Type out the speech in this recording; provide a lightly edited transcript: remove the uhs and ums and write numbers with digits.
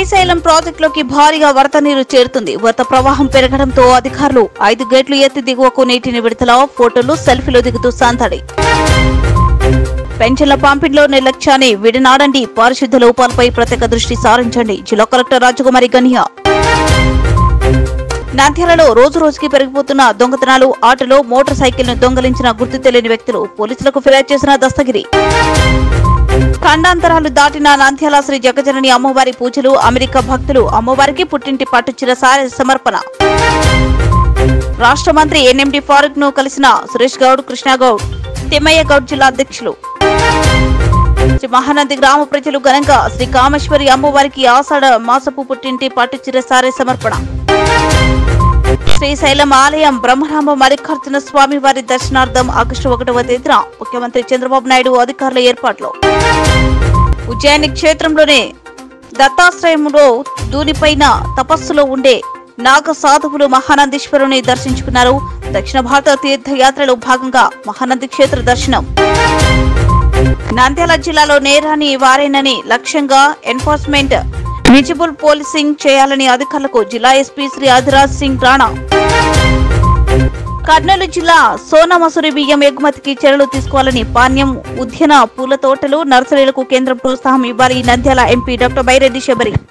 శ్రీశైలం ప్రాజెక్టులోకి భారీగా వరద నీరు చేరుతుంది. వరద ప్రవాహం పెరగడంతో అధికారులు 5 గేట్లు ఎత్తి దిగువకు నీటిని విడుదల. ఫోటోలు సెల్ఫీలు దిగుతూ సందడి. పెన్షన్ల పంపిణీలో నిర్లక్ష్యాన్ని విడనాడండి. పారిశుద్ధ లోపాలపై ప్రత్యేక దృష్టి సారించండి. జిల్లా కలెక్టర్ రాజకుమారి గనియా. నంద్యాలలో రోజు రోజుకి పెరిగిపోతున్న దొంగతనాలు. ఆటోలో మోటార్ సైకిల్ ను దొంగలించిన గుర్తు తెలియని వ్యక్తులు. పోలీసులకు ఫిర్యాదు చేసిన దస్తగిరి. ఖండాంతరాలు దాటిన నంద్యాల శ్రీ జగజనని అమ్మవారి పూజలు. అమెరికా భక్తులు అమ్మవారికి పుట్టింటి పట్టుచీర సారె సమర్పణ. రాష్ట్ర మంత్రి ఎన్ఎండి ఫారూక్ ను కలిసిన సురేష్ గౌడ్, కృష్ణగౌడ్, తిమ్మయ్య గౌడ్ జిల్లా అధ్యక్షులు. శ్రీ మహానంది గ్రామ ప్రజలు ఘనంగా శ్రీ కామేశ్వరి అమ్మవారికి ఆషాఢ మాసపు పుట్టింటి పట్టుచీర సారె సమర్పణ. శ్రీశైలం ఆలయం బ్రహ్మరామ మల్లికార్జున స్వామి వారి దర్శనార్థం ఆగస్టు 1వ తేదీన ముఖ్యమంత్రి చంద్రబాబు నాయుడు అధికారుల ఏర్పాట్లు. ఉజ్జయిని క్షేత్రంలోనే దత్తాశ్రయంలో దూనిపైన తపస్సులో ఉండే నాగ సాధువులు మహానందీశ్వరుని దర్శించుకున్నారు. దక్షిణ భారత తీర్థయాత్రలో భాగంగా మహానంది క్షేత్ర దర్శనం. నంద్యాల జిల్లాలో నేరాన్ని వారేనని లక్ష్యంగా ఎన్ఫోర్స్మెంట్ విజిబుల్ పోలీసింగ్ చేయాలని అధికారులకు జిల్లా ఎస్పీ శ్రీ అధిరాజ్ సింగ్ రాణా. కర్నూలు జిల్లా సోనా మసూరి బియ్యం ఎగుమతికి చర్యలు తీసుకోవాలని పాణ్యం, ఉద్యాన పూల తోటలు, నర్సరీలకు కేంద్రం ప్రోత్సాహం ఇవ్వాలి. Nandyal MP doctor Byreddy Sabari.